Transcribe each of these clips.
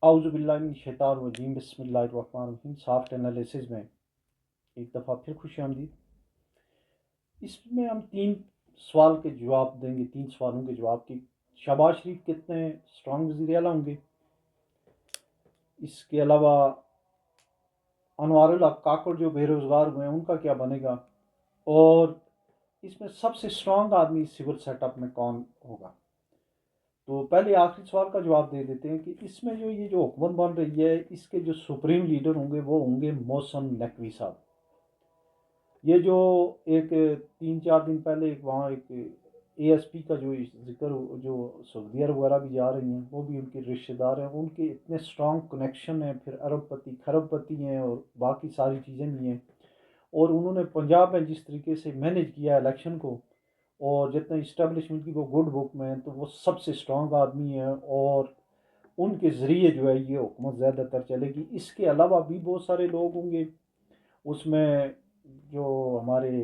اعوذ باللہ من الشیطان الرجیم بسم اللہ الرحمن الرحیم سافٹ انالیسز میں ایک دفعہ پھر خوش آمدید۔ اس میں ہم تین سوال کے جواب دیں گے، تین سوالوں کے جواب کی۔ شہباز شریف کتنے اسٹرانگ وزیر اعلیٰ ہوں گے، اس کے علاوہ انوار الحق کاکڑ جو بے روزگار ہوئے ہیں ان کا کیا بنے گا، اور اس میں سب سے اسٹرانگ آدمی سول سیٹ اپ میں کون ہوگا۔ تو پہلے آخری سوال کا جواب دے دیتے ہیں کہ اس میں یہ جو حکومت بن رہی ہے اس کے جو سپریم لیڈر ہوں گے وہ ہوں گے محسن نقوی صاحب۔ یہ جو ایک 3 4 دن پہلے وہاں ایک اے ایس پی کا جو ذکر جو سعودیہ وغیرہ بھی جا رہی ہیں وہ بھی ان کے رشتہ دار ہیں، ان کے اتنے اسٹرانگ کنیکشن ہیں، پھر ارب پتی کھرب پتی ہیں اور باقی ساری چیزیں بھی ہیں، اور انہوں نے پنجاب میں جس طریقے سے مینیج کیا الیکشن کو، اور جتنے اسٹیبلشمنٹ کی وہ گڈ بک میں ہیں تو وہ سب سے اسٹرانگ آدمی ہیں، اور ان کے ذریعے جو ہے یہ حکومت زیادہ تر چلے گی۔ اس کے علاوہ بھی بہت سارے لوگ ہوں گے اس میں، جو ہمارے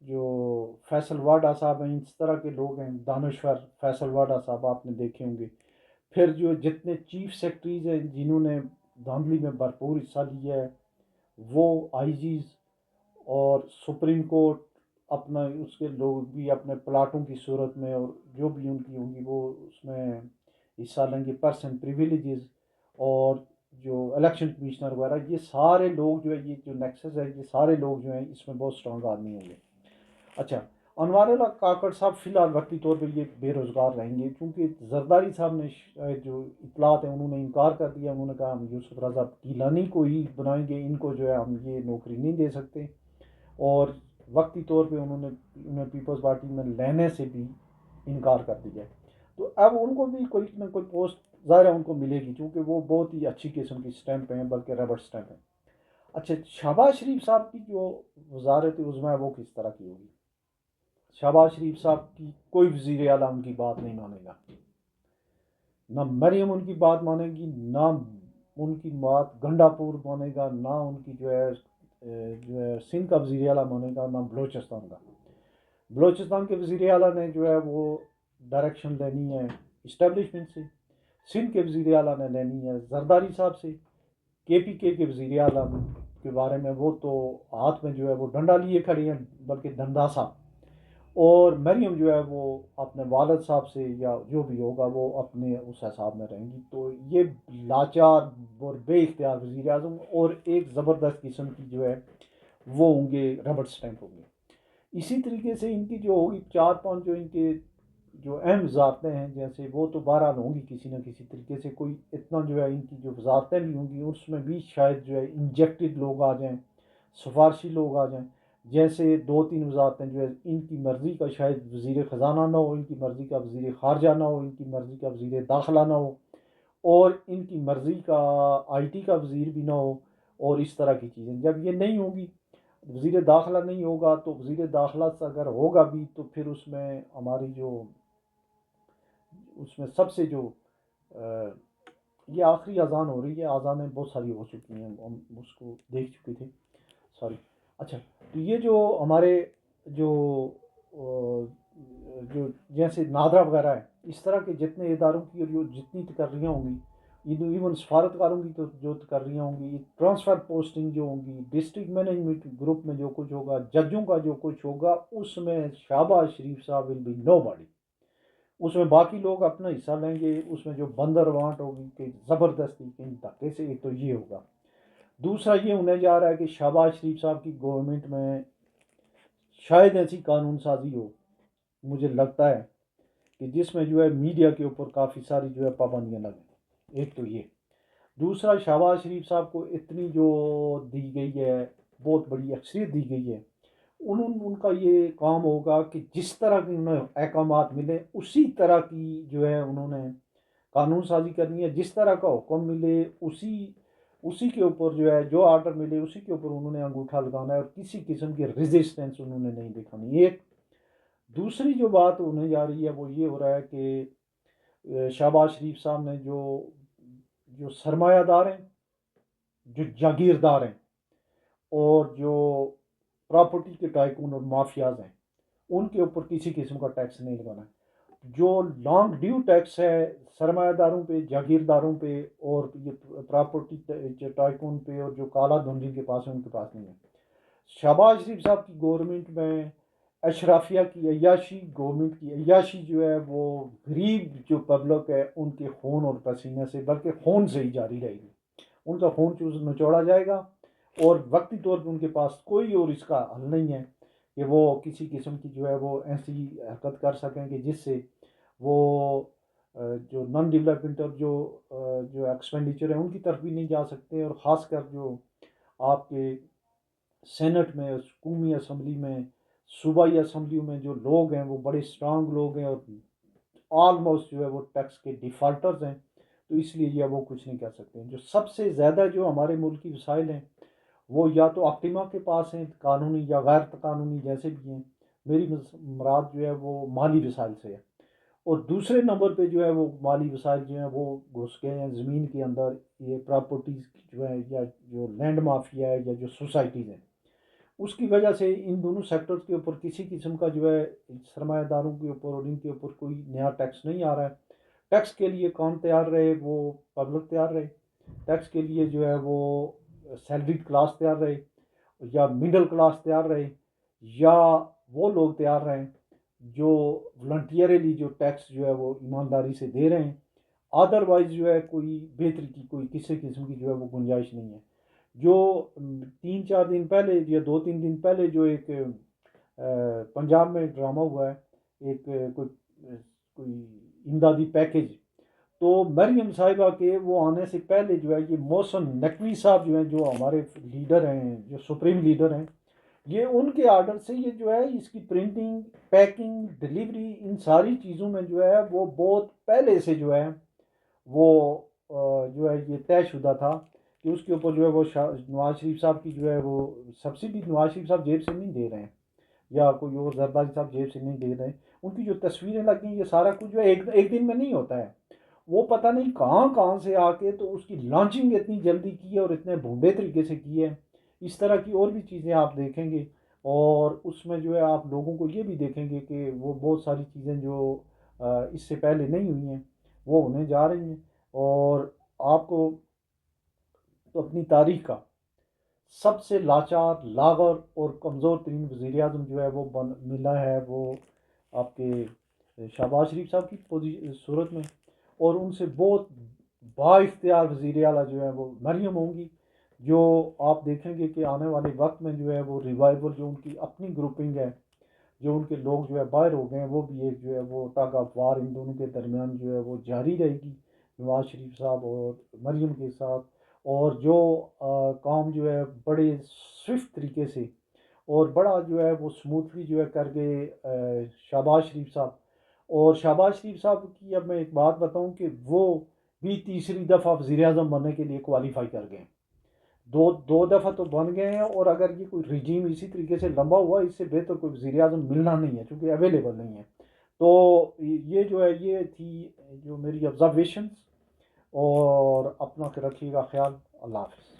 جو فیصل واڈا صاحب ہیں، اس طرح کے لوگ ہیں، دانشور فیصل واڈا صاحب آپ نے دیکھے ہوں گے۔ پھر جو جتنے چیف سیکرٹریز ہیں جنہوں نے دھاندلی میں بھرپور حصہ لیا ہے، وہ آئی جیز اور سپریم کورٹ اپنا اس کے لوگ بھی اپنے پلاٹوں کی صورت میں، اور جو بھی ان کی ہوں گی وہ اس میں حصہ لیں گے، پرسن پریویلیجز، اور جو الیکشن کمشنر وغیرہ، یہ سارے لوگ جو ہے یہ جو نیکسس ہے، یہ سارے لوگ جو ہیں اس میں بہت اسٹرانگ آدمی ہوں گے۔ اچھا، انوار اللہ کاکڑ صاحب فی الحال وقتی طور پہ یہ بے روزگار رہیں گے، کیونکہ زرداری صاحب نے جو اطلاعات ہیں انہوں نے انکار کر دیا، انہوں نے کہا ہم یوسف رضا گیلانی کو ہی بنائیں گے، ان کو جو ہے ہم یہ نوکری نہیں دے سکتے، اور وقتی طور پہ انہیں پیپلز پارٹی میں لینے سے بھی انکار کر دیا ہے۔ تو اب ان کو بھی کوئی نہ کوئی پوسٹ ظاہر ہے ان کو ملے گی، کیونکہ وہ بہت ہی اچھی قسم کی سٹیمپ ہیں، بلکہ ربڑ سٹیمپ ہیں۔ اچھا، شہباز شریف صاحب کی جو وزارت عظمیٰ ہے وہ کس طرح کی ہوگی۔ شہباز شریف صاحب کی کوئی وزیر اعلیٰ ان کی بات نہیں مانے گا، نہ مریم ان کی بات مانے گی، نہ ان کی بات گنڈا پور مانے گا، نہ ان کی جو ہے سندھ کا وزیر اعلیٰ مانے گا، نہ بلوچستان کا۔ بلوچستان کے وزیر اعلیٰ نے جو ہے وہ ڈائریکشن لینی ہے اسٹیبلشمنٹ سے، سندھ کے وزیر اعلیٰ نے لینی ہے زرداری صاحب سے، کے پی کے وزیر اعلیٰ کے بارے میں وہ تو ہاتھ میں جو ہے وہ ڈنڈا لیے کھڑے ہیں، بلکہ ڈنڈا سا، اور مریم جو ہے وہ اپنے والد صاحب سے یا جو بھی ہوگا وہ اپنے اس حساب میں رہیں گی۔ تو یہ لاچار اور بے اختیار وزیر اعظم، اور ایک زبردست قسم کی جو ہے وہ ہوں گے ربڑ سٹیمپ ہوں گے۔ اسی طریقے سے ان کی جو ہوگی 4 5 جو ان کے جو اہم وزارتیں ہیں، جیسے وہ تو بہرحال ہوں گی کسی نہ کسی طریقے سے، کوئی اتنا جو ہے ان کی جو وزارتیں بھی ہوں گی اس میں بھی شاید جو ہے انجیکٹڈ لوگ آ جائیں، سفارشی لوگ آ جائیں، جیسے 2 3 وزارتیں جو ہے ان کی مرضی کا شاید وزیر خزانہ نہ ہو، ان کی مرضی کا وزیر خارجہ نہ ہو، ان کی مرضی کا وزیر داخلہ نہ ہو، اور ان کی مرضی کا آئی ٹی کا وزیر بھی نہ ہو، اور اس طرح کی چیزیں جب یہ نہیں ہوں گی، وزیر داخلہ نہیں ہوگا تو وزیر داخلہ سے اگر ہوگا بھی تو پھر اس میں ہماری جو اس میں سب سے جو یہ آخری اذان ہو رہی ہے، اذانیں بہت ساری ہو چکی ہیں، ہم اس کو دیکھ چکے تھے، سوری۔ اچھا، تو یہ جو ہمارے جو جو جیسے نادرا وغیرہ ہے، اس طرح کے جتنے اداروں کی جو جتنی تقرریاں ہوں گی، ایون سفارتکاروں کی تو جو تقرریاں ہوں گی، ٹرانسفر پوسٹنگ جو ہوں گی، ڈسٹرکٹ مینجمنٹ گروپ میں جو کچھ ہوگا، ججوں کا جو کچھ ہوگا، اس میں شہباز شریف صاحب ول بی نو باڈی، اس میں باقی لوگ اپنا حصہ لیں گے، اس میں جو بندر وانٹ ہوگی کہ زبردستی کہیں دھکے سے، ایک تو یہ ہوگا۔ دوسرا یہ ہونے جا رہا ہے کہ شہباز شریف صاحب کی گورنمنٹ میں شاید ایسی قانون سازی ہو، مجھے لگتا ہے کہ جس میں جو ہے میڈیا کے اوپر کافی ساری جو ہے پابندیاں لگیں، ایک تو یہ۔ دوسرا، شہباز شریف صاحب کو اتنی جو دی گئی ہے، بہت بڑی اکثریت دی گئی ہے، ان کا یہ کام ہوگا کہ جس طرح کے انہیں احکامات ملے اسی طرح کی جو ہے انہوں نے قانون سازی کرنی ہے، جس طرح کا حکم ملے اسی کے اوپر جو ہے جو آرڈر ملے اسی کے اوپر انہوں نے انگوٹھا لگانا ہے، اور کسی قسم کی ریزسٹنس انہوں نے نہیں دکھانی۔ ایک دوسری جو بات ہونے جا رہی ہے وہ یہ ہو رہا ہے کہ شہباز شریف صاحب نے جو سرمایہ دار ہیں، جو جاگیردار ہیں، اور جو پراپرٹی کے ٹائکون اور مافیاز ہیں، ان کے اوپر کسی قسم کا ٹیکس نہیں لگانا ہے۔ جو لانگ ڈیو ٹیکس ہے سرمایہ داروں پہ، جاگیرداروں پہ، اور یہ پراپرٹی ٹائکون پہ، اور جو کالا دھن جن کے پاس ہے ان کے پاس نہیں ہے. شہباز شریف صاحب کی گورنمنٹ میں اشرافیہ کی عیاشی، گورنمنٹ کی عیاشی جو ہے وہ غریب جو پبلک ہے ان کے خون اور پسینے سے، بلکہ خون سے ہی جاری رہے گی. ان کا خون چوز نچوڑا جائے گا، اور وقتی طور پہ ان کے پاس کوئی اور اس کا حل نہیں ہے کہ وہ کسی قسم کی جو ہے وہ ایسی حرکت کر سکیں کہ جس سے وہ جو نان ڈیولپمنٹ اور جو ایکسپینڈیچر ہے ان کی طرف بھی نہیں جا سکتے. اور خاص کر جو آپ کے سینٹ میں، قومی اسمبلی میں، صوبائی اسمبلیوں میں جو لوگ ہیں وہ بڑے اسٹرانگ لوگ ہیں، اور آلموسٹ جو ہے وہ ٹیکس کے ڈیفالٹرز ہیں. تو اس لیے یہ وہ کچھ نہیں کر سکتے. جو سب سے زیادہ جو ہمارے ملک کی وسائل ہیں وہ یا تو آپٹیما کے پاس ہیں، قانونی یا غیر قانونی جیسے بھی ہیں. میری مراد جو ہے وہ مالی وسائل سے ہے. اور دوسرے نمبر پہ جو ہے وہ مالی وسائل جو ہیں وہ گھس گئے ہیں زمین کے اندر. یہ پراپرٹیز جو ہے، یا جو لینڈ مافیا ہے، یا جو سوسائٹیز ہیں، اس کی وجہ سے ان دونوں سیکٹرز کے اوپر کسی قسم کا جو ہے سرمایہ داروں کے اوپر اور ان کے اوپر کوئی نیا ٹیکس نہیں آ رہا ہے. ٹیکس کے لیے کون تیار رہے؟ وہ پبلک تیار رہے. ٹیکس کے لیے جو ہے وہ سیلریڈ کلاس تیار رہے، یا مڈل کلاس تیار رہے، یا وہ لوگ تیار رہیں جو والنٹیئرلی جو ٹیکس جو ہے وہ ایمانداری سے دے رہے ہیں. ادروائز جو ہے کوئی بہتری کی کوئی کسی قسم کی جو ہے وہ گنجائش نہیں ہے. جو 3-4 دن پہلے یا 2-3 دن پہلے جو ایک پنجاب میں ڈرامہ ہوا ہے، ایک کوئی امدادی پیکج، تو مریم صاحبہ کے وہ آنے سے پہلے جو ہے یہ محسن نقوی صاحب جو ہیں، جو ہمارے لیڈر ہیں، جو سپریم لیڈر ہیں، یہ ان کے آرڈر سے یہ جو ہے اس کی پرنٹنگ، پیکنگ، ڈلیوری، ان ساری چیزوں میں جو ہے وہ بہت پہلے سے جو ہے وہ جو ہے یہ طے شدہ تھا کہ اس کے اوپر جو ہے وہ نواز شریف صاحب کی جو ہے وہ سبسڈی نواز شریف صاحب جیب سے نہیں دے رہے ہیں، یا کوئی اور زرداری صاحب جیب سے نہیں دے رہے ہیں. ان کی جو تصویریں لگی ہیں، یہ سارا کچھ جو ہے ایک دن میں نہیں ہوتا ہے. وہ پتہ نہیں کہاں کہاں سے آ کے تو اس کی لانچنگ اتنی جلدی کی ہے اور اتنے بھونڈے طریقے سے کی ہے. اس طرح کی اور بھی چیزیں آپ دیکھیں گے، اور اس میں جو ہے آپ لوگوں کو یہ بھی دیکھیں گے کہ وہ بہت ساری چیزیں جو اس سے پہلے نہیں ہوئی ہیں وہ ہونے جا رہی ہیں. اور آپ کو تو اپنی تاریخ کا سب سے لاچار، لاغر اور کمزور ترین وزیر اعظم جو ہے وہ ملا ہے وہ آپ کے شہباز شریف صاحب کی صورت میں. اور ان سے بہت با اختیار وزیر اعلیٰ جو ہے وہ مریم ہوں گی، جو آپ دیکھیں گے کہ آنے والے وقت میں جو ہے وہ ریوائول جو ان کی اپنی گروپنگ ہے، جو ان کے لوگ جو ہے باہر ہو گئے ہیں، وہ بھی ایک جو ہے وہ ٹگ آف وار ان دونوں کے درمیان جو ہے وہ جاری رہے گی، نواز شریف صاحب اور مریم کے ساتھ. اور جو کام جو ہے بڑے سوئفٹ طریقے سے اور بڑا جو ہے وہ سموتھلی جو ہے کر گئے شہباز شریف صاحب. اور شہباز شریف صاحب کی اب میں ایک بات بتاؤں کہ وہ بھی تیسری دفعہ وزیر اعظم بننے کے لیے کوالیفائی کر گئے. دو دفعہ تو بن گئے ہیں، اور اگر یہ کوئی رجیم اسی طریقے سے لمبا ہوا، اس سے بہتر کوئی وزیر اعظم ملنا نہیں ہے چونکہ اویلیبل نہیں ہے. تو یہ جو ہے یہ تھی جو میری آبزرویشنز. اور اپنا رکھیے گا خیال. اللہ حافظ.